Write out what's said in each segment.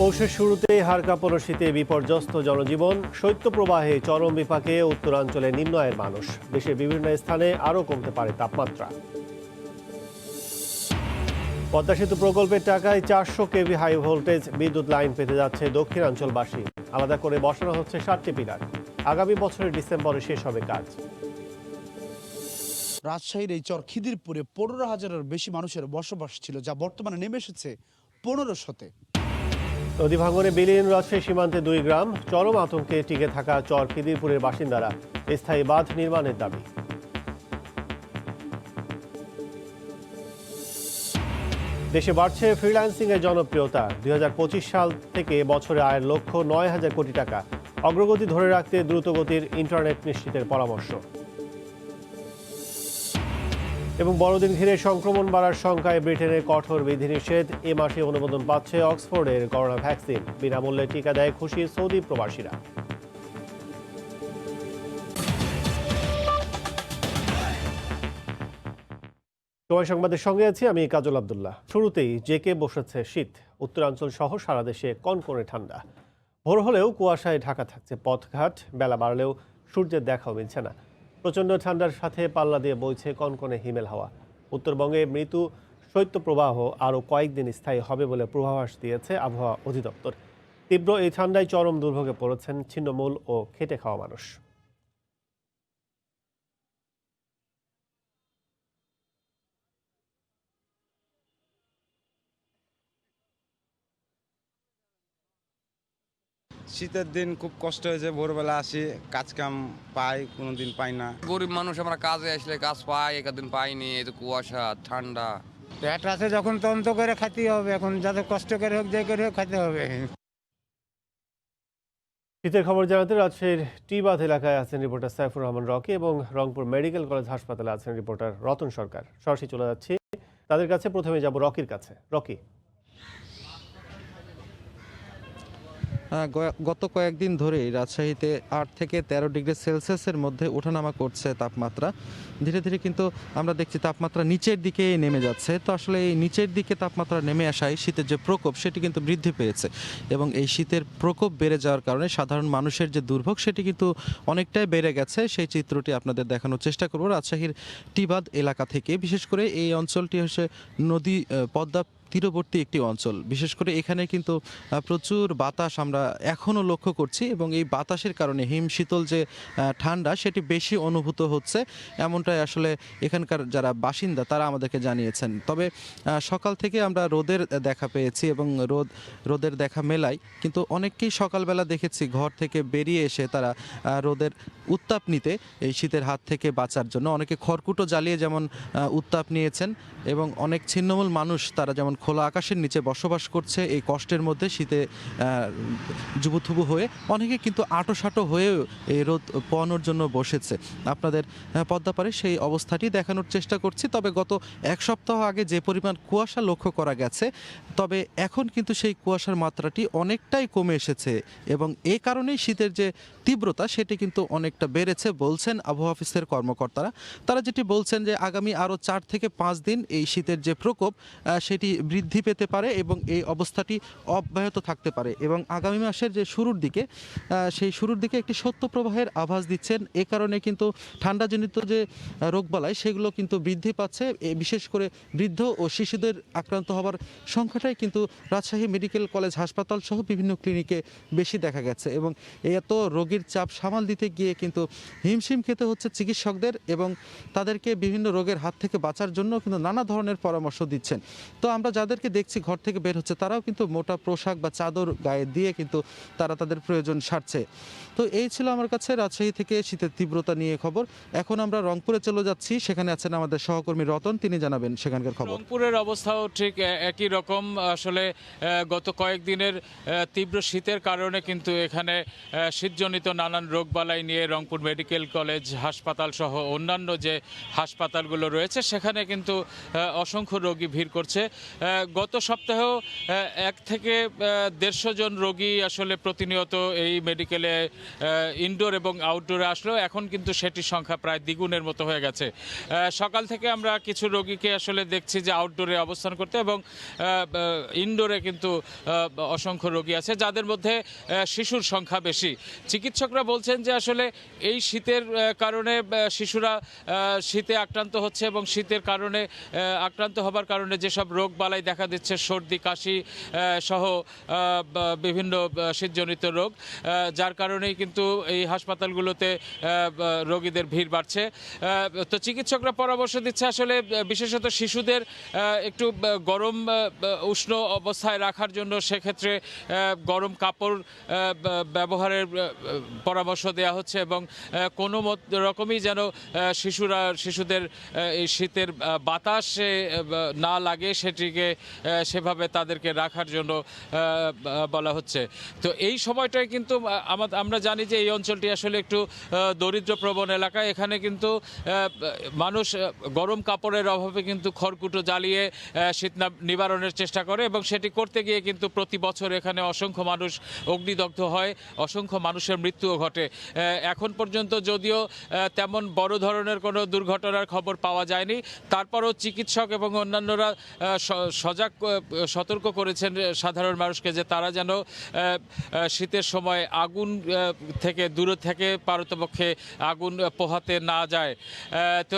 পৌষের শুরুতেই হাড় কাঁপানো শীতে বিপর্যস্ত জনজীবন, শৈত্যপ্রবাহে চরম বিপাকে উত্তরাঞ্চলে নিম্ন আয়ের মানুষ। দেশের বিভিন্ন স্থানে আরও কমতে পারে তাপমাত্রা। পদ্মা সেতু প্রকল্পের টাকায় 400 কেভি হাই ভোল্টেজ বিদ্যুৎ লাইন পেতে যাচ্ছে দক্ষিণাঞ্চলবাসী। আলাদা করে বসানো হচ্ছে 7টি পিলার। আগামী বছরের ডিসেম্বরে শেষ হবে কাজ। রাজশাহীর এই চর খিদিরপুরে 15,000-এর বেশি মানুষের বসবাস ছিল, যা বর্তমানে নেমে এসেছে 1500-তে। নদী ভাঙনে বিলীন রাজশাহী সীমান্তে 2 গ্রাম। চরম আতঙ্কে টিকে থাকা চর খিদিরপুরের বাসিন্দারা স্থায়ী বাঁধ নির্মাণের দাবি। দেশে বাড়ছে ফ্রিল্যান্সিং এর জনপ্রিয়তা। 2025 সাল থেকে বছরে আয়ের লক্ষ্য 9,000 কোটি টাকা। অগ্রগতি ধরে রাখতে দ্রুতগতির ইন্টারনেট নিশ্চিতের পরামর্শ। এবং বড়দিন ঘিরে সংক্রমণ বাড়ার শঙ্কায় ব্রিটেনের কঠোর বিধিনিষেধ। এ মাসে অনুমোদন পাচ্ছে অক্সফোর্ডের করোনা ভ্যাকসিন। বিনামূল্যে টিকা দেয় খুশি সৌদি প্রবাসীরা। সময় সংবাদের সঙ্গে আছি আমি কাজল আব্দুল্লাহ। শুরুতেই জেকে বসেছে শীত। উত্তরাঞ্চল সহ সারা দেশে কনকনে ঠান্ডা। ভোর হলেও কুয়াশায় ঢাকা থাকছে পথঘাট। বেলা বাড়লেও সূর্যের দেখাও মিলছে না। প্রচণ্ড ঠান্ডার সাথে পাল্লা দিয়ে বইছে কনকনে হিমেল হাওয়া। উত্তরবঙ্গে মৃদু শৈত্যপ্রবাহ আরও কয়েকদিন স্থায়ী হবে বলে পূর্বাভাস দিয়েছে আবহাওয়া অধিদপ্তর। তীব্র এই ঠান্ডায় চরম দুর্ভোগে পড়েছেন ছিন্নমূল ও খেটে খাওয়া মানুষ। শীতের দিন খুব কষ্ট হয়েছে। ভোরবেলা আসি, কাজ কাম পাই, কোনোদিন পাই না। গরিব মানুষ, আমরা কাজে আসলে কাজ পাই, একদিন পাইনি। এই তো কুয়াশা, ঠান্ডা। পেট আছে যখন তদন্ত করে খাইতে হবে, এখন যত কষ্ট করে হোক যে করে হোক খাইতে হবে। শীতের খবর জানাতে রাজশাহীর টিবাদ এলাকায় আছেন রিপোর্টার সাইফুর রহমান রকি এবং রংপুর মেডিকেল কলেজ হাসপাতালে আছেন রিপোর্টার রতন সরকার। সরাসরি চলে যাচ্ছি তাদের কাছে। প্রথমে যাব রকির কাছে। রকি, গত কয়েকদিন ধরেই রাজশাহীতে 8 থেকে 13 ডিগ্রি সেলসিয়াসের মধ্যে ওঠানামা করছে তাপমাত্রা। ধীরে ধীরে কিন্তু আমরা দেখছি তাপমাত্রা নিচের দিকে নেমে যাচ্ছে। তো আসলে এই নিচের দিকে তাপমাত্রা নেমে আসায় শীতের যে প্রকোপ সেটি কিন্তু বৃদ্ধি পেয়েছে এবং এই শীতের প্রকোপ বেড়ে যাওয়ার কারণে সাধারণ মানুষের যে দুর্ভোগ সেটি কিন্তু অনেকটাই বেড়ে গেছে। সেই চিত্রটি আপনাদের দেখানোর চেষ্টা করব রাজশাহীর টিবাদ এলাকা থেকে। বিশেষ করে এই অঞ্চলটি হচ্ছে নদী পদ্মা তীরবর্তী একটি অঞ্চল। বিশেষ করে এখানে কিন্তু প্রচুর বাতাস আমরা এখনও লক্ষ্য করছি এবং এই বাতাসের কারণে হিমশীতল যে ঠান্ডা সেটি বেশি অনুভূত হচ্ছে, এমনটাই আসলে এখানকার যারা বাসিন্দা তারা আমাদেরকে জানিয়েছেন। তবে সকাল থেকে আমরা রোদের দেখা পেয়েছি এবং রোদের দেখা মেলায় কিন্তু অনেককেই সকালবেলা দেখেছি ঘর থেকে বেরিয়ে এসে তারা রোদের উত্তাপ নিতে, এই শীতের হাত থেকে বাঁচার জন্য অনেকে খড়কুটো জ্বালিয়ে যেমন উত্তাপ নিয়েছেন এবং অনেক ছিন্নমূল মানুষ তারা যেমন খোলা আকাশের নিচে বসবাস করছে এই কষ্টের মধ্যে শীতে জুবুথুবু হয়ে, অনেকে কিন্তু আঁটোসাঁটো হয়েও এই রোদ পোয়ানোর জন্য বসেছে। আপনাদের পদ্মাপাড়ে সেই অবস্থাটি দেখানোর চেষ্টা করছি। তবে গত 1 সপ্তাহ আগে যে পরিমাণ কুয়াশা লক্ষ্য করা গেছে, তবে এখন কিন্তু সেই কুয়াশার মাত্রাটি অনেকটাই কমে এসেছে এবং এই কারণেই শীতের যে তীব্রতা সেটি কিন্তু অনেকটা বেড়েছে বলছেন আবহাওয়া অফিসের কর্মকর্তারা। তারা যেটি বলছেন যে আগামী আরও 4 থেকে 5 দিন এই শীতের যে প্রকোপ সেটি বৃদ্ধি পেতে পারে এবং এই অবস্থাটি অব্যাহত থাকতে পারে এবং আগামী মাসের যে শুরুর দিকে সেই শুরুর দিকে একটি শৈত্যপ্রবাহের আভাস দিচ্ছেন। এ কারণে কিন্তু ঠান্ডাজনিত যে রোগবালাই সেগুলো কিন্তু বৃদ্ধি পাচ্ছে। বিশেষ করে বৃদ্ধ ও শিশুদের আক্রান্ত হওয়ার সংখ্যাটাই কিন্তু রাজশাহী মেডিকেল কলেজ হাসপাতাল সহ বিভিন্ন ক্লিনিকে বেশি দেখা গেছে এবং এত রোগীর চাপ সামাল দিতে গিয়ে কিন্তু হিমশিম খেতে হচ্ছে চিকিৎসকদের এবং তাদেরকে বিভিন্ন রোগের হাত থেকে বাঁচার জন্য কিন্তু নানা ধরনের পরামর্শ দিচ্ছেন। তো আমরা যাদেরকে দেখছি ঘর থেকে বের হচ্ছে তারাও কিন্তু মোটা পোশাক বা চাদর গায়ে দিয়ে কিন্তু তারা তাদের প্রয়োজন সারছে। তো এই ছিল আমার কাছে রাজশাহী থেকে শীতের তীব্রতা নিয়ে খবর। এখন আমরা রংপুরে চলে যাচ্ছি, সেখানে আছেন আমাদের সহকর্মী রতন, তিনি জানাবেন সেখানকার খবর। রংপুরের অবস্থাও ঠিক একই রকম। আসলে গত কয়েকদিনের তীব্র শীতের কারণে কিন্তু এখানে শীতজনিত নানান রোগবালাই নিয়ে রংপুর মেডিকেল কলেজ হাসপাতাল সহ অন্যান্য যে হাসপাতালগুলো রয়েছে সেখানে কিন্তু অসংখ্য রোগী ভিড় করছে। গত সপ্তাহেও 1 থেকে 150 জন রোগী আসলে প্রতিনিয়ত এই মেডিকেলে ইনডোর এবং আউটডোরে আসলো। এখন কিন্তু সেটির সংখ্যা প্রায় দ্বিগুণের মতো হয়ে গেছে। সকাল থেকে আমরা কিছু রোগীকে আসলে দেখছি যে আউটডোরে অবস্থান করতে, এবং ইনডোরে কিন্তু অসংখ্য রোগী আছে, যাদের মধ্যে শিশুর সংখ্যা বেশি। চিকিৎসকরা বলছেন যে আসলে এই শীতের কারণে শিশুরা শীতে আক্রান্ত হচ্ছে, এবং শীতের কারণে আক্রান্ত হবার কারণে যেসব রোগ বালাই দেখা দিচ্ছে, সর্দি কাশি সহ বিভিন্ন শীতজনিত রোগ, যার কারণেই কিন্তু এই হাসপাতালগুলোতে রোগীদের ভিড় বাড়ছে। তো চিকিৎসকরা পরামর্শ দিচ্ছে আসলে বিশেষত শিশুদের একটু গরম উষ্ণ অবস্থায় রাখার জন্য সেক্ষেত্রে গরম কাপড় ব্যবহারের পরামর্শ দেওয়া হচ্ছে, এবং কোনো রকমই যেন শিশুদের এই শীতের বাতাসে না লাগে সেটিকে সেভাবে তাদেরকে রাখার জন্য বলা হচ্ছে। তো এই সময়টায় কিন্তু আমরা জানি যে এই অঞ্চলটি আসলে একটু দরিদ্র প্রবণ এলাকা। এখানে কিন্তু মানুষ গরম কাপড়ের অভাবে কিন্তু খড়কুটো জ্বালিয়ে শীত নিবারণের চেষ্টা করে, এবং সেটি করতে গিয়ে কিন্তু প্রতি বছর এখানে অসংখ্য মানুষ অগ্নিদগ্ধ হয়, অসংখ্য মানুষের মৃত্যুও ঘটে। এখন পর্যন্ত যদিও তেমন বড় ধরনের কোনো দুর্ঘটনার খবর পাওয়া যায়নি, তারপরও চিকিৎসক এবং অন্যান্যরা সতর্ক করেছেন সাধারণ মানুষকে যে তারা যেন শীতের সময় আগুন থেকে দূরে থেকে পারতপক্ষে আগুন পোহাতে না যায়। তো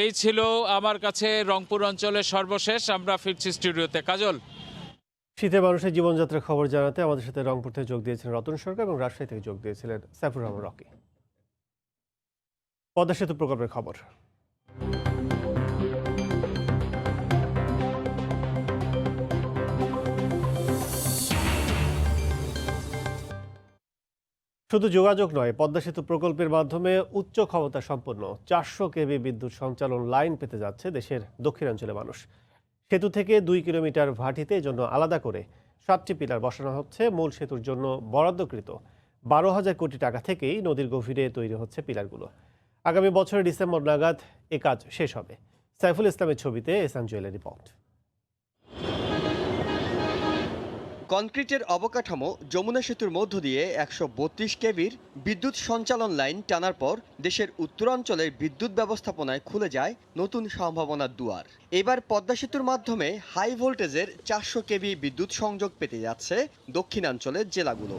এই ছিল আমার কাছে রংপুর অঞ্চলের সর্বশেষ। আমরা ফিরছি স্টুডিওতে। কাজল। শীতে মানুষের জীবনযাত্রার খবর জানাতে আমাদের সাথে রংপুর থেকে যোগ দিয়েছিলেন রতন সরকার এবং রাজশাহী থেকে যোগ দিয়েছিলেন সাইফুর রহমান রকি। পদ্মা সেতু প্রকল্পের খবর। শুধু যোগাযোগ নয়, পদ্মা সেতু প্রকল্পের মাধ্যমে উচ্চ ক্ষমতা সম্পন্ন 400 কেভি বিদ্যুৎ সঞ্চালন লাইন পেতে যাচ্ছে দেশের দক্ষিণাঞ্চলের মানুষ। সেতু থেকে 2 কিলোমিটার ভাটিতে জন্য আলাদা করে 7টি পিলার বসানো হচ্ছে। মূল সেতুর জন্য বরাদ্দকৃত 12,000 কোটি টাকা থেকেই নদীর গভীরে তৈরি হচ্ছে পিলারগুলো। আগামী বছরের ডিসেম্বর নাগাদ এ কাজ শেষ হবে। সাইফুল ইসলামের ছবিতে এহসান জুয়েলের রিপোর্ট। কনক্রিটের অবকাঠামো যমুনা সেতুর মধ্য দিয়ে 132 কেভির বিদ্যুৎ সঞ্চালন লাইন টানার পর দেশের উত্তরাঞ্চলের বিদ্যুৎ ব্যবস্থাপনায় খুলে যায় নতুন সম্ভাবনার দুয়ার। এবার পদ্মা সেতুর মাধ্যমে হাই ভোল্টেজের 400 কেভি বিদ্যুৎ সংযোগ পেতে যাচ্ছে দক্ষিণাঞ্চলের জেলাগুলো।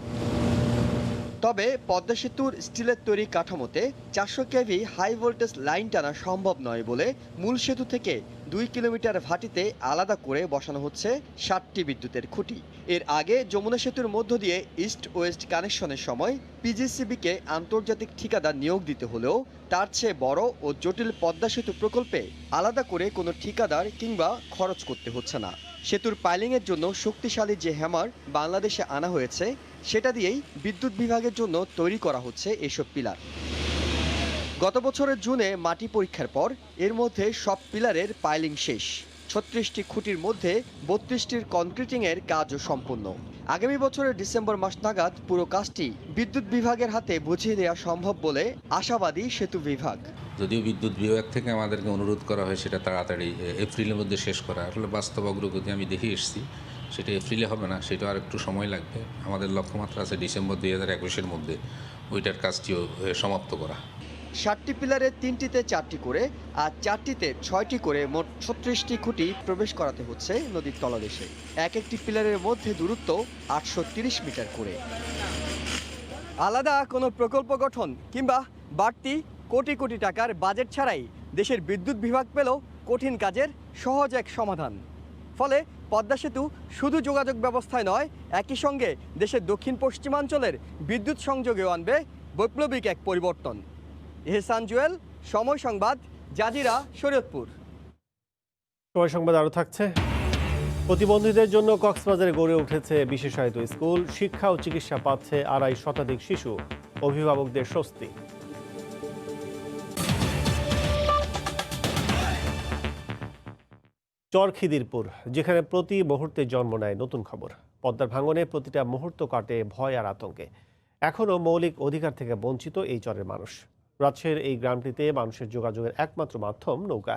তবে পদ্মা সেতুর স্টিলের তৈরি কাঠামোতে 400 কেভি হাই ভোল্টেজ লাইন টানা সম্ভব নয় বলে মূল সেতু থেকে 2 কিলোমিটার ভাটিতে আলাদা করে বসানো হচ্ছে 7টি বিদ্যুতের খুঁটি। এর আগে যমুনা সেতুর মধ্য দিয়ে ইস্ট ওয়েস্ট কানেকশনের সময় পিজিসিবিকে আন্তর্জাতিক ঠিকাদার নিয়োগ দিতে হলেও তার চেয়ে বড় ও জটিল পদ্মা সেতু প্রকল্পে আলাদা করে কোনো ঠিকাদার কিংবা খরচ করতে হচ্ছে না। সেতুর পাইলিংয়ের জন্য শক্তিশালী যে হ্যামার বাংলাদেশে আনা হয়েছে সেটা দিয়েই বিদ্যুৎ বিভাগের জন্য তৈরি করা হচ্ছে এসব পিলার। গত বছরের জুনে মাটি পরীক্ষার পর এর মধ্যে সব পিলারের পাইলিং শেষ। 36টি খুঁটির মধ্যে 32টির কনক্রিটিংয়ের কাজও সম্পূর্ণ। আগামী বছরের ডিসেম্বর মাস নাগাদ পুরো কাজটি বিদ্যুৎ বিভাগের হাতে বুঝিয়ে দেওয়া সম্ভব বলে আশাবাদী সেতু বিভাগ। যদিও বিদ্যুৎ বিভাগ থেকে আমাদেরকে অনুরোধ করা হয় সেটা তাড়াতাড়ি এপ্রিলের মধ্যে শেষ করা, আসলে বাস্তব অগ্রগতি আমি দেখে এসেছি সেটা এপ্রিলে হবে না, সেটা আর একটু সময় লাগবে। আমাদের লক্ষ্যমাত্রা আছে ডিসেম্বর 2021-এর মধ্যে ওইটার কাজটিও সমাপ্ত করা। 7টি পিলারে 3টিতে 4টি করে আর 4টিতে 6টি করে মোট 36টি খুঁটি প্রবেশ করাতে হচ্ছে নদীর তলদেশে। এক একটি পিলারের মধ্যে দূরত্ব 830 মিটার করে। আলাদা কোনো প্রকল্প গঠন কিংবা বাড়তি কোটি কোটি টাকার বাজেট ছাড়াই দেশের বিদ্যুৎ বিভাগ পেল কঠিন কাজের সহজ এক সমাধান। ফলে পদ্মা সেতু শুধু যোগাযোগ ব্যবস্থায় নয়, একই সঙ্গে দেশের দক্ষিণ পশ্চিমাঞ্চলের বিদ্যুৎ সংযোগেও আনবে বৈপ্লবিক এক পরিবর্তন। এহসান জুয়েল, সময় সংবাদ, জাজিরা, শরীয়তপুর। সময় সংবাদ আরও থাকছে। প্রতিবন্ধীদের জন্য কক্সবাজারে গড়ে উঠেছে বিশেষায়িত স্কুল। শিক্ষা ও চিকিৎসা পাচ্ছে 2.5 শতাধিক শিশু। অভিভাবকদের স্বস্তি। চরখিদিরপুর, যেখানে প্রতি মুহূর্তে জন্ম নেয় নতুন খবর। পদ্মার ভাঙনে প্রতিটা মুহূর্ত কাটে ভয় আর আতঙ্কে। এখনও মৌলিক অধিকার থেকে বঞ্চিত এই চরের মানুষ। রাজশাহীর এই গ্রামটিতে মানুষের যোগাযোগের একমাত্র মাধ্যম নৌকা।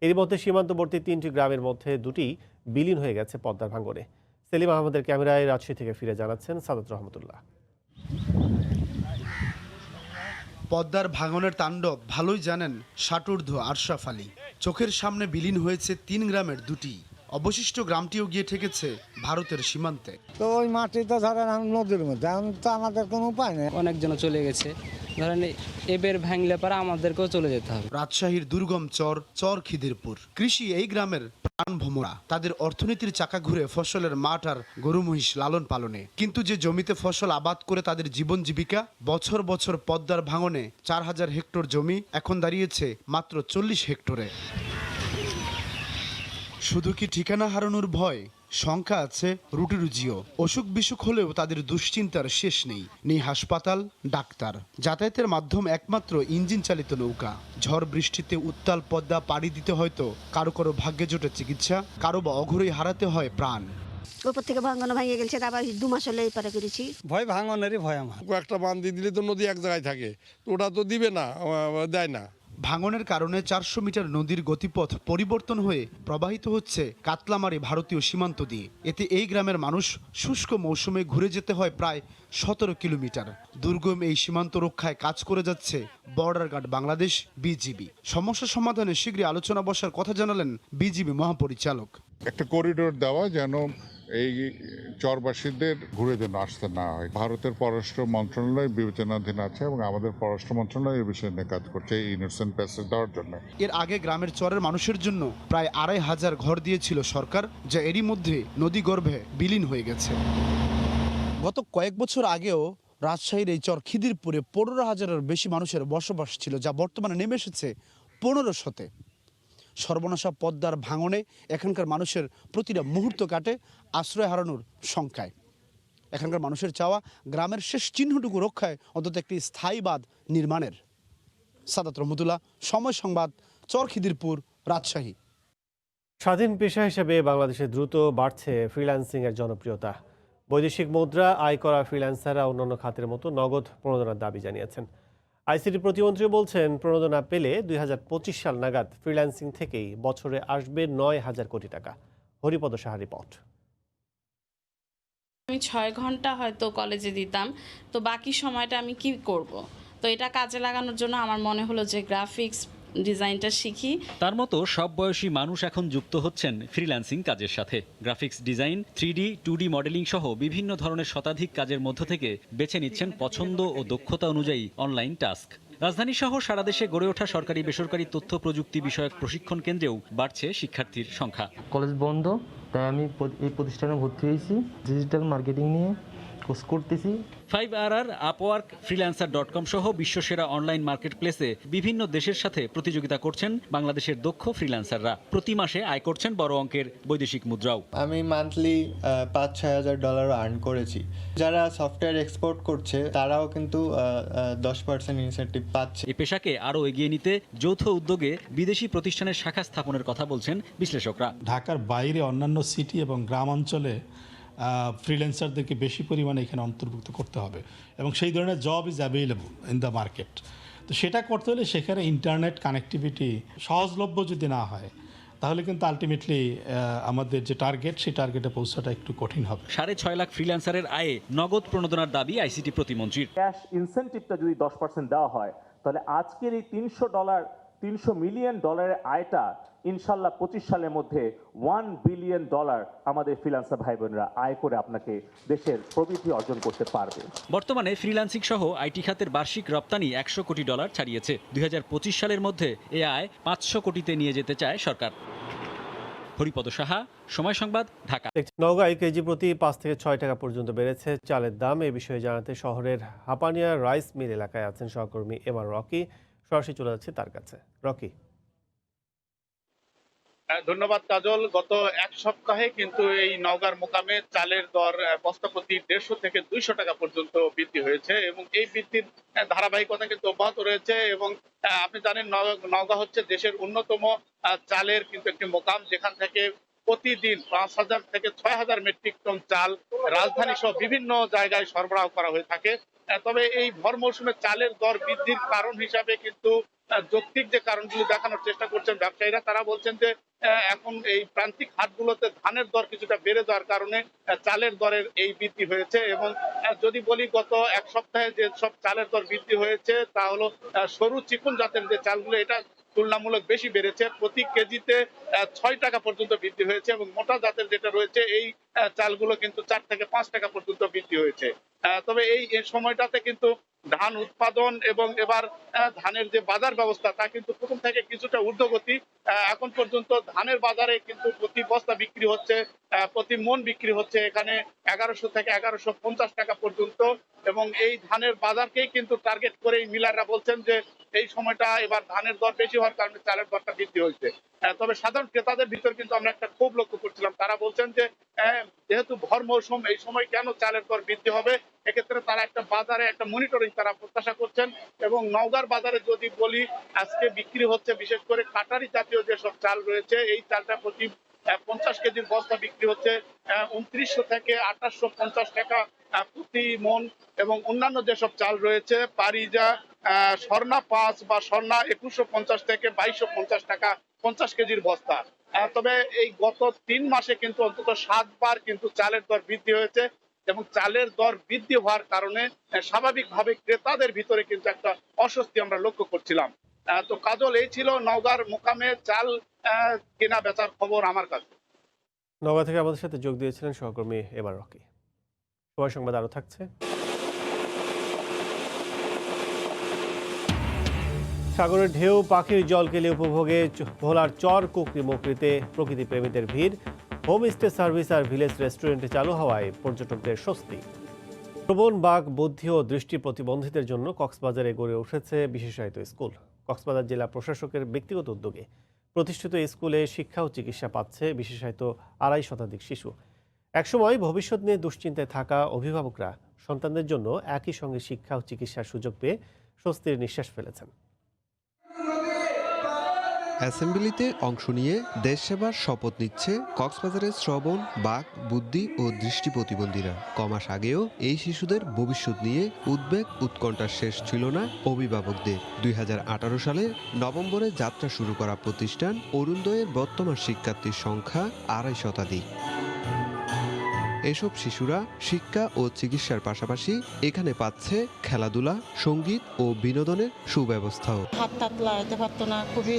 এর মধ্যে সীমান্তবর্তী 3টি গ্রামের মধ্যে 2টি বিলীন হয়ে গেছে পদ্মার ভাঙনে। সেলিম আহমদের ক্যামেরায় রাজশাহী থেকে ফিরে জানাচ্ছেন সাদাত রহমতুল্লাহ। পদ্মার ভাঙনের তাণ্ডব ভালোই জানেন ষাটোর্ধ্ব আশরাফ আলী। চোখের সামনে বিলীন হয়েছে 3 গ্রামের 2টি, অবশিষ্ট গ্রামটিও গিয়ে ঠেকেছে ভারতের সীমান্তে। তো ওই মাটি তো ধরেন নদীর মধ্যে, এখন তো আমাদের কোনো উপায় নেই। অনেকজন চলে গেছে, ধরেন এবার ভাঙলে পারে আমাদেরকেও চলে যেতে হবে। রাজশাহীর দুর্গম চর খিদিরপুর। কৃষি এই গ্রামের প্রাণ ভোমরা। তাদের অর্থনীতির চাকা ঘুরে ফসলের মাঠ আর গরু মহিষ লালন পালনে। কিন্তু যে জমিতে ফসল আবাদ করে তাদের জীবন জীবিকা, বছর বছর পদ্মার ভাঙনে 4000 হেক্টর জমি এখন দাঁড়িয়েছে মাত্র 40 হেক্টরে। শুধু কি ঠিকানা হারানোর ভয়, সংখ্যা আছে রুটি রুজিও। অসুখ বিসুখ হলেও তাদের দুশ্চিন্তার শেষ নেই। নেই হাসপাতাল, ডাক্তার। যাতায়াতের মাধ্যম একমাত্র ইঞ্জিন চালিত নৌকা। ঝড় বৃষ্টিতে উত্তাল পদ্মা পাড়ি দিতে হয়তো কারো কারো ভাগ্যে জোটে চিকিৎসা, কারো বা অঘরেই হারাতে হয় প্রাণ। উপর থেকে ভাঙন ভেঙে গেছে, আবার 2 মাস হলে এই পারে করেছি। ভয় ভাঙনেরই ভয় আমার। একটা বাঁধ দিয়ে দিলে তো নদী এক জায়গায় থাকে, তো ওটা তো দিবে না, দেয় না। ভাঙনের কারণে 400 মিটার নদীর গতিপথ পরিবর্তন হয়ে প্রবাহিত হচ্ছে কাতলামারি ভারতীয় সীমান্ত দিয়ে। এতে এই গ্রামের মানুষ শুষ্ক মৌসুমে ঘুরে যেতে হয় প্রায় 17 কিলোমিটার। দুর্গম এই সীমান্ত রক্ষায় কাজ করে যাচ্ছে বর্ডার গার্ড বাংলাদেশ, বিজিবি। সমস্যা সমাধানে শীঘ্রই আলোচনা বসার কথা জানালেন বিজিবি মহাপরিচালক। একটা করিডোর দেওয়া যেন এই চরবাসীদের ঘুরে যেন আসতে না হয়। ভারতের পররাষ্ট্র মন্ত্রণালয় বিবেচনাধীন আছে এবং আমাদের পররাষ্ট্র মন্ত্রণালয় এই বিষয়ে নিয়ে কাজ করছে এই ইনোসেন্ট প্যাসেজ দেওয়ার জন্য। এর আগে গ্রামের চরের মানুষের জন্য প্রায় 2500 ঘর দিয়েছিল সরকার, যা এরই মধ্যে নদী গর্ভে বিলীন হয়ে গেছে। গত কয়েক বছর আগেও রাজশাহীর এই চর খিদিরপুরে 15,000-এর বেশি মানুষের বসবাস ছিল, যা বর্তমানে নেমে এসেছে 1500-তে। সর্বনাশা পদ্মার ভাঙনে এখানকার মানুষের প্রতিটা মুহূর্ত কাটে আশ্রয় হারানোর শঙ্কায়। এখানকার মানুষের চাওয়া গ্রামের শেষ চিহ্নটুকু রক্ষায় অন্তত একটি স্থায়ী বাঁধ নির্মাণের। সাদাত রহমতুল্লাহ, সময় সংবাদ, চর খিদিরপুর, রাজশাহী। স্বাধীন পেশা হিসেবে বাংলাদেশে দ্রুত বাড়ছে ফ্রিল্যান্সিংয়ের জনপ্রিয়তা। বৈদেশিক মুদ্রা আয় করা ফ্রিল্যান্সাররা অন্যান্য খাতের মতো নগদ প্রণোদনার দাবি জানিয়েছেন। আইসিটি প্রতিমন্ত্রী বলছেন, প্রণোদনা পেলে 2025 সাল নাগাদ ফ্রিল্যান্সিং থেকেই বছরে আসবে 9,000 কোটি টাকা। হরিপদ সাহা রিপোর্ট। আমি 6 ঘন্টা হয়তো কলেজে দিতাম, তো বাকি সময়টা আমি কি করব? তো এটা কাজে লাগানোর জন্য আমার মনে হলো যে গ্রাফিক্স ডিজাইনটা শিখি। তার মতো সব বয়সী মানুষ এখন যুক্ত হচ্ছেন ফ্রিল্যান্সিং কাজের সাথে। Graphics design, 3D, 2D modelling সহ বিভিন্ন ধরনের শতাধিক কাজের মধ্য থেকে বেছে নিচ্ছেন পছন্দ ও দক্ষতা অনুযায়ী অনলাইন টাস্ক। রাজধানী সহ সারা দেশে গড়ে ওঠা সরকারি বেসরকারি তথ্য প্রযুক্তি বিষয়ক প্রশিক্ষণ কেন্দ্রেও বাড়ছে শিক্ষার্থীর সংখ্যা। কলেজ বন্ধ, তাই আমি এই প্রতিষ্ঠানে ভর্তি হয়েছি। ডিজিটাল মার্কেটিং নিয়ে কোর্স করতেছি। 5RR, আপওয়ার্ক, freelancer.com সহ বিশ্বসেরা অনলাইন মার্কেটপ্লেসে বিভিন্ন দেশের সাথে প্রতিযোগিতা করছেন বাংলাদেশের দক্ষ ফ্রিল্যান্সাররা। প্রতি মাসে আয় করছেন বড় অঙ্কের বৈদেশিক মুদ্রাও। আমি মান্থলি $5,000-6,000 আর্ন করেছি। যারা সফটওয়্যার এক্সপোর্ট করছে তারাও কিন্তু 10% ইনসেন্টিভ পাচ্ছে। এই পেশাকে আরও এগিয়ে নিতে যৌথ উদ্যোগে বিদেশি প্রতিষ্ঠানের শাখা স্থাপনের কথা বলছেন বিশ্লেষকরা। ঢাকার বাইরে অন্যান্য সিটি এবং গ্রাম অঞ্চলে ফ্রিল্যান্সারদেরকে বেশি পরিমাণে এখানে অন্তর্ভুক্ত করতে হবে এবং সেই ধরনের job is available in the market. তো সেটা করতে হলে সেখানে ইন্টারনেট কানেক্টিভিটি সহজলভ্য যদি না হয়, তাহলে কিন্তু আলটিমেটলি আমাদের যে টার্গেট, সেই টার্গেটে পৌঁছাটা একটু কঠিন হবে। 6.5 লাখ ফ্রিল্যান্সারের আয়ে নগদ প্রণোদনার দাবি আইসিটি প্রতিমন্ত্রীর। ক্যাশ ইনসেন্টিভটা যদি 10% দেওয়া হয়, তাহলে আজকের এই $300 মিলিয়ন আয়টা ইনশাল্লাহ 25 সালের মধ্যে $1 বিলিয়ন আমাদের ফ্রিল্যান্সার ভাই বোনরা আয় করে আপনাকে দেশের প্রবৃদ্ধি অর্জন করতে পারবে। বর্তমানে ফ্রিল্যান্সিং সহ আইটি খাতের বার্ষিক রপ্তানি $100 কোটি ছাড়িয়েছে। 2025 সালের মধ্যে এ আয় 500 কোটিতে নিয়ে যেতে চায় সরকার। হরিপদ সাহা, সময় সংবাদ, ঢাকা। নওগাঁয় কেজি প্রতি 5 থেকে 6 টাকা পর্যন্ত বেড়েছে চালের দাম। এ বিষয়ে জানাতে শহরের হাপানিয়া রাইস মিল এলাকায় আছেন সহকর্মী এমআর রকি। সরাসরি চলে যাচ্ছে তার কাছে। রকি। ধন্যবাদ কাজল। গত এক সপ্তাহে কিন্তু এই নওগাঁর মোকামে চালের দর বস্তা প্রতি 150 থেকে 200 টাকা পর্যন্ত বৃদ্ধি হয়েছে এবং এই বৃদ্ধির ধারাবাহিকতা কিন্তু অব্যাহত রয়েছে। এবং আপনি জানেন নওগাঁ হচ্ছে দেশের অন্যতম চালের কিন্তু একটি মোকাম, যেখান থেকে প্রতিদিন 5,000 থেকে 6,000 মেট্রিক টন চাল রাজধানী সহ বিভিন্ন জায়গায় সরবরাহ করা হয়ে থাকে। তবে এই ভর মৌসুমে চালের দর বৃদ্ধির কারণ হিসাবে কিন্তু যৌক্তিক যে কারণগুলো দেখানোর চেষ্টা করছেন ব্যবসায়ীরা, তারা বলছেন যে এখন এই প্রান্তিক হাটগুলোতে ধানের দর কিছুটা বেড়ে যাওয়ার কারণে চালের দরের এই বৃদ্ধি হয়েছে। এবং যদি বলি গত এক সপ্তাহে যে সব চালের দর বৃদ্ধি হয়েছে তা হলো সরু চিকন জাতের যে চালগুলো, এটা তুলনামূলক বেশি বেড়েছে। প্রতি কেজিতে 6 টাকা পর্যন্ত বৃদ্ধি হয়েছে এবং মোটা জাতের যেটা রয়েছে এই চালগুলো কিন্তু 4 থেকে 5 টাকা পর্যন্ত বৃদ্ধি হয়েছে। তবে এই সময়টাতে কিন্তু ধান উৎপাদন এবং এবার ধানের যে বাজার ব্যবস্থা তা কিন্তু প্রথম থেকে কিছুটা ঊর্ধ্বগতি। এখন পর্যন্ত ধানের বাজারে কিন্তু প্রতি বস্তা বিক্রি হচ্ছে, প্রতি মন বিক্রি হচ্ছে এখানে 1100 থেকে 1150 টাকা পর্যন্ত। এবং এই ধানের বাজারকেই কিন্তু টার্গেট করে মিলাররা বলছেন যে এই সময়টা এবার ধানের দর বেশি হওয়ার কারণে চালের দরটা বৃদ্ধি হয়েছে। তবে সাধারণ ক্রেতাদের ভিতর কিন্তু আমরা একটা ক্ষোভ লক্ষ্য করছিলাম। তারা বলছেন যে যেহেতু ভর মৌসুম, এই সময় কেন চালের দর বৃদ্ধি হবে। এক্ষেত্রে তারা একটা বাজারে একটা মনিটরিং তারা প্রত্যাশা করছেন। এবং নওগাঁর বাজারে যদি বলি, আজকে বিক্রি হচ্ছে বিশেষ করে কাটারি জাতীয় যেসব চাল রয়েছে, এই চালটা প্রতি 50 কেজির বস্তা বিক্রি হচ্ছে 2900 থেকে 2850 টাকা প্রতি মন। এবং অন্যান্য যেসব চাল রয়েছে পারিজা, স্বর্ণা 5 বা স্বর্ণা 2150 থেকে 2250 টাকা 50 কেজির বস্তা। তবে এই গত 3 মাসে কিন্তু অন্তত 7 বার কিন্তু চালের দর বৃদ্ধি হয়েছে। এবং চালের দর বৃদ্ধি হওয়ার কারণে স্বাভাবিকভাবে ক্রেতাদের ভিতরে কিন্তু একটা অস্বস্তি আমরা লক্ষ্য করছিলাম। তো কাজল, এই ছিল নওগাঁর মোকামে চাল কেনা বেচার খবর আমার কাছে। নওগাঁ থেকে আমাদের সাথে যোগ দিয়েছিলেন সহকর্মী এবার রকি। সময় সংবাদ আরো থাকছে। সাগরের ঢেউ, পাখির জলকেলি উপভোগে ভোলার চর কুকরি মকরিতে প্রকৃতি প্রেমীদের ভিড়। হোমস্টে সার্ভিস আর ভিলেজ রেস্টুরেন্টে চালু হওয়ায় পর্যটকদের স্বস্তি। শ্রবণ, বাক, বুদ্ধি ও দৃষ্টি প্রতিবন্ধীদের জন্য কক্সবাজারে গড়ে উঠেছে বিশেষায়িত স্কুল। কক্সবাজার জেলা প্রশাসকের ব্যক্তিগত উদ্যোগে প্রতিষ্ঠিত স্কুলে শিক্ষা ও চিকিৎসা পাচ্ছে বিশেষায়িত 2.5 শতাধিক শিশু। একসময় ভবিষ্যৎ নিয়ে দুশ্চিন্তায় থাকা অভিভাবকরা সন্তানদের জন্য একই সঙ্গে শিক্ষা ও চিকিৎসার সুযোগ পেয়ে স্বস্তির নিঃশ্বাস ফেলেছেন। অ্যাসেম্বলিতে অংশ নিয়ে দেশ সেবার শপথ নিচ্ছে কক্সবাজারের শ্রবণ, বাক, বুদ্ধি ও দৃষ্টি প্রতিবন্ধীরা। কমাস আগেও এই শিশুদের ভবিষ্যৎ নিয়ে উদ্বেগ উৎকণ্ঠার শেষ ছিল না অভিভাবকদের। 2018 সালে নভেম্বরে যাত্রা শুরু করা প্রতিষ্ঠান অরুণোদয়ের বর্তমান শিক্ষার্থীর সংখ্যা 2.5 শতাধিক। এসব শিশুরা শিক্ষা ও চিকিৎসার পাশাপাশি এখানে পাচ্ছে খেলাধুলা, সঙ্গীত ও বিনোদনের সুব্যবস্থাও। হাত টাত লাগাতে পারতো না, খুবই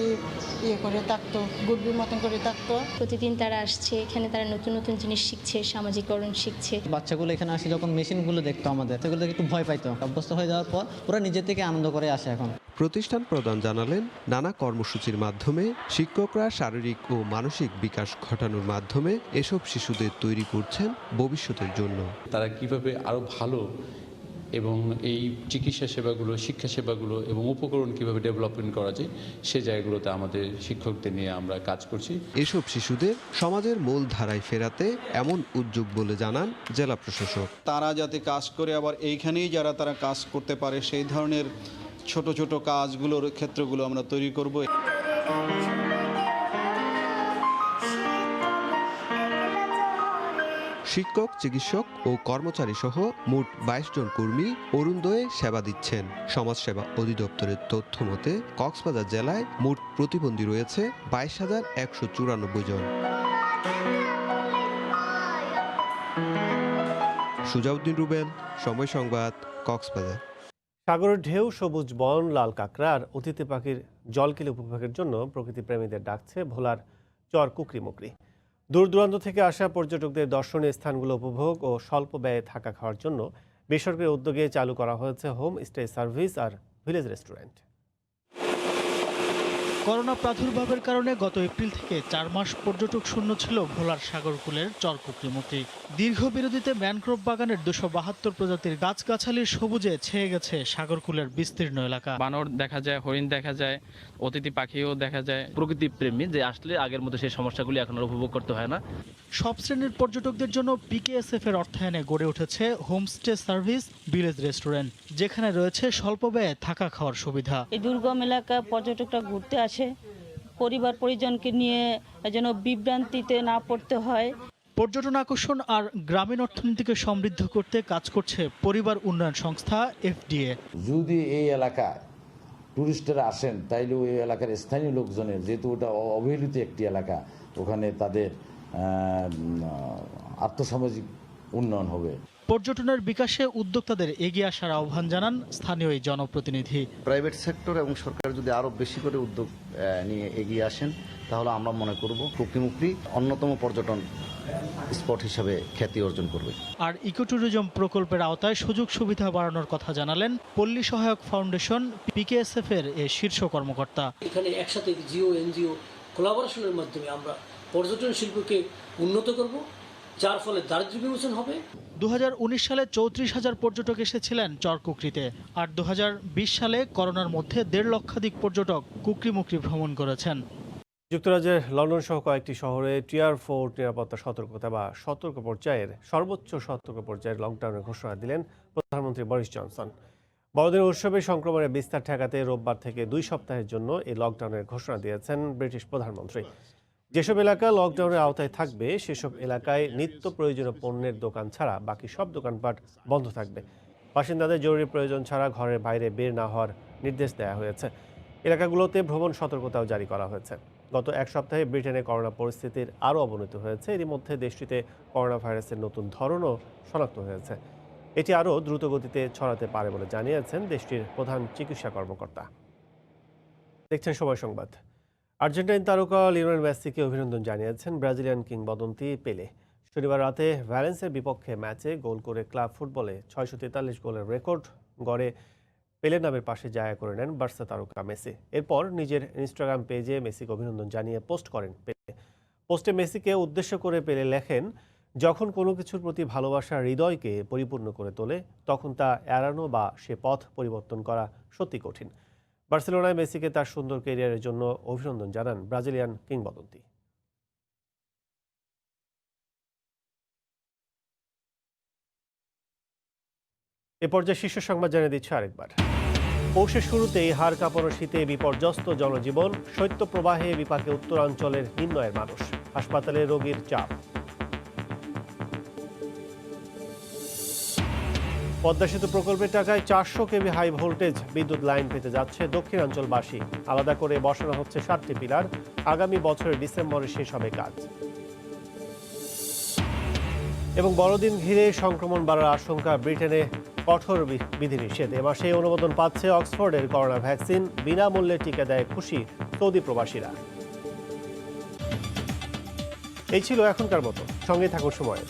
করে থাকতো, গুডবির মতন করে থাকতো। প্রতিদিন তারা আসছে, এখানে তারা নতুন নতুন জিনিস শিখছে, সামাজিকরণ শিখছে। বাচ্চাগুলো এখানে আসে যখন মেশিনগুলো দেখতো আমাদের, সেগুলো একটু ভয় পাইতো। অভ্যস্ত হয়ে যাওয়ার পর ওরা নিজে থেকে আনন্দ করে আসে এখন। প্রতিষ্ঠান প্রধান জানালেন, নানা কর্মসূচির মাধ্যমে শিক্ষকরা শারীরিক ও মানসিক বিকাশ ঘটানোর মাধ্যমে এসব শিশুদের তৈরি করছেন ভবিষ্যতের জন্য। তারা কিভাবে আরো ভালো এবং এই চিকিৎসা সেবাগুলো, শিক্ষা সেবাগুলো এবং উপকরণ কিভাবে ডেভেলপমেন্ট করা যায় সে জায়গাগুলোতে আমাদের শিক্ষকদের নিয়ে আমরা কাজ করছি। এসব শিশুদের সমাজের মূল ধারায় ফেরাতে এমন উদ্যোগ বলে জানান জেলা প্রশাসক। তারা যাতে কাজ করে আবার এইখানেই যারা তারা কাজ করতে পারে সেই ধরনের ছোট ছোট কাজগুলোর ক্ষেত্রগুলো আমরা তৈরি করব। শিক্ষক, চিকিৎসক ও কর্মচারী সহ মোট 22 জন কর্মী অরুণোদয়ে সেবা দিচ্ছেন। সমাজসেবা অধিদপ্তরের তথ্য মতে কক্সবাজার জেলায় মোট প্রতিবন্ধী রয়েছে 22,194 জন। সুজাউদ্দিন রুবেল, সময় সংবাদ, কক্সবাজার। সাগরের ঢেউ, সবুজ বন, লাল কাঁকড়া আর অতিথি পাখির জলকেলি উপভোগের জন্য প্রকৃতি প্রেমীদের ডাকছে ভোলার চর কুকরি মকরি। দূর দূরান্ত থেকে আসা পর্যটকদের দর্শনীয় স্থানগুলো উপভোগ ও স্বল্প ব্যয়ে থাকা খাওয়ার জন্য বেসরকারি উদ্যোগে চালু করা হয়েছে হোম স্টে সার্ভিস আর ভিলেজ রেস্টুরেন্ট। করোনা প্রাদুর্ভাবের কারণে গত এপ্রিল থেকে 4 মাস পর্যটক শূন্য ছিল ভোলার সাগরকুলের চর কুকরি মকরি। দীর্ঘ বিরতিতে ম্যানগ্রোভ বাগানের 272 প্রজাতির গাছগাছালির সবুজে ছেয়ে গেছে সাগরকুলের বিস্তীর্ণ এলাকা। বানর দেখা যায়, হরিণ দেখা যায়, অতিথি পাখিও দেখা যায়। প্রকৃতি প্রেমী যে আসলে আগের মতো সেই সমস্যাগুলি এখন আর উপভোগ করতে হয় না। সব শ্রেণীর পর্যটকদের জন্য পিকেএসএফ এর অর্থায়নে গড়ে উঠেছে হোমস্টে সার্ভিস, ভিলেজ রেস্টুরেন্ট, যেখানে রয়েছে স্বল্প ব্যয়ে থাকা খাওয়ার সুবিধা। এই দুর্গম এলাকা পর্যটকরা ঘুরতে আসে, পরিবার পরিজনকে নিয়ে যেন বিভ্রান্তিতে না পড়তে হয়। পর্যটন আকর্ষণ আর গ্রামীণ অর্থনীতিকে সমৃদ্ধ করতে কাজ করছে পরিবার উন্নয়ন সংস্থা এফডিএ। যদি এই এলাকায় টুরিস্টরা আসেন তাইলে ওই এলাকার স্থানীয় লোকজনের, যেহেতু ওটা অবহেলিত একটি এলাকা, ওখানে তাদের আর্থসামাজিক উন্নয়ন হবে। পর্যটনের বিকাশে উদ্যোক্তাদের এগিয়ে আসার আহ্বান জানান স্থানীয় এই জনপ্রতিনিধি। প্রাইভেট সেক্টর এবং সরকার যদি আরো বেশি করে উদ্যোগ নিয়ে এগিয়ে আসেন, তাহলে আমরা মনে করব কুকিমুক্তি অন্যতম পর্যটন স্পট হিসাবে খ্যাতি অর্জন করবে। আর ইকো ট্যুরিজম প্রকল্পের আওতায় সুযোগ সুবিধা বাড়ানোর কথা জানালেন পল্লী সহায়ক ফাউন্ডেশন পিকেএসএফ এর এই শীর্ষ কর্মকর্তা। এখানে একসাথে জিও এনজিও কোলাবোরেশনের মাধ্যমে আমরা পর্যটন শিল্পকে উন্নত করব, যার ফলে দারিদ্র্য বিমোচন হবে। 2019 সালে 34,000 পর্যটক এসেছিলেন চরকুকরিতে, আর 2020 সালে করোনার মধ্যে 1.5 লক্ষাধিক পর্যটক কুকরি-মুকরি ভ্রমণ করেছেন। যুক্তরাজ্যের লন্ডন সহ কয়েকটি শহরে টিয়ার 4 নিরাপত্তা সতর্কতা বা সর্বোচ্চ সতর্ক পর্যায়ের লকডাউনের ঘোষণা দিলেন প্রধানমন্ত্রী বরিস জনসন। বড়দিনের উৎসবে সংক্রমণের বিস্তার ঠেকাতে রোববার থেকে 2 সপ্তাহের জন্য এই লকডাউনের ঘোষণা দিয়েছেন ব্রিটিশ প্রধানমন্ত্রী। যেসব এলাকা লকডাউনের আওতায় থাকবে সেসব এলাকায় নিত্য প্রয়োজনীয় পণ্যের দোকান ছাড়া বাকি সব দোকানপাট বন্ধ থাকবে। বাসিন্দাদের জরুরি প্রয়োজন ছাড়া ঘরের বাইরে বের না হওয়ার নির্দেশ দেওয়া হয়েছে। এলাকাগুলোতে ভ্রমণ সতর্কতাও জারি করা হয়েছে। গত 1 সপ্তাহে ব্রিটেনে করোনা পরিস্থিতির আরও অবনতি হয়েছে। এরই মধ্যে দেশটিতে করোনা ভাইরাসের নতুন ধরনও শনাক্ত হয়েছে। এটি আরও দ্রুত গতিতে ছড়াতে পারে বলে জানিয়েছেন দেশটির প্রধান চিকিৎসা কর্মকর্তা। দেখছেন সময় সংবাদ। আর্জেন্টাইন তারকা লিওনেল মেসিকে অভিনন্দন জানিয়েছেন ব্রাজিলিয়ান কিংবদন্তি পেলে। শনিবার রাতে ভ্যালেন্সের বিপক্ষে ম্যাচে গোল করে ক্লাব ফুটবলে 643 গোলের রেকর্ড গড়ে পেলের নামের পাশে জায়গা করে নেন বার্সা তারকা মেসি। এরপর নিজের ইনস্টাগ্রাম পেজে মেসিকে অভিনন্দন জানিয়ে পোস্ট করেন পেলে। পোস্টে মেসিকে উদ্দেশ্য করে পেলে লেখেন, যখন কোনো কিছুর প্রতি ভালোবাসা হৃদয়কে পরিপূর্ণ করে তোলে তখন তা এড়ানো বা সে পথ পরিবর্তন করা সত্যি কঠিন। বার্সেলোনায় মেসিকে তার সুন্দর ক্যারিয়ারের জন্য অভিনন্দন জানান ব্রাজিলিয়ান কিংবদন্তি। এ পর্যায়ে শীর্ষ সংবাদ জানিয়ে দিচ্ছে আরেকবার। পৌষের শুরুতেই হাড় কাঁপানো শীতে বিপর্যস্ত জনজীবন, শৈত্যপ্রবাহে বিপাকে উত্তরাঞ্চলের নিম্নয়ের মানুষ, হাসপাতালে রোগীর চাপ। পদ্মা সেতু প্রকল্পের টাকায় 400 কেভি হাই ভোল্টেজ বিদ্যুৎ লাইন পেতে যাচ্ছে দক্ষিণাঞ্চলবাসী। আলাদা করে বসানো হচ্ছে 7টি পিলার। আগামী বছরের ডিসেম্বরে শেষ হবে কাজ। এবং বড়দিন ঘিরে সংক্রমণ বাড়ার আশঙ্কা, ব্রিটেনে কঠোর বিধিনিষেধ। এ মাসে অনুমোদন পাচ্ছে অক্সফোর্ডের করোনা ভ্যাকসিন, বিনামূল্যে টিকা দেয় খুশি সৌদি প্রবাসীরা। এই ছিল এখনকার মতো, সঙ্গে থাকুন সময়।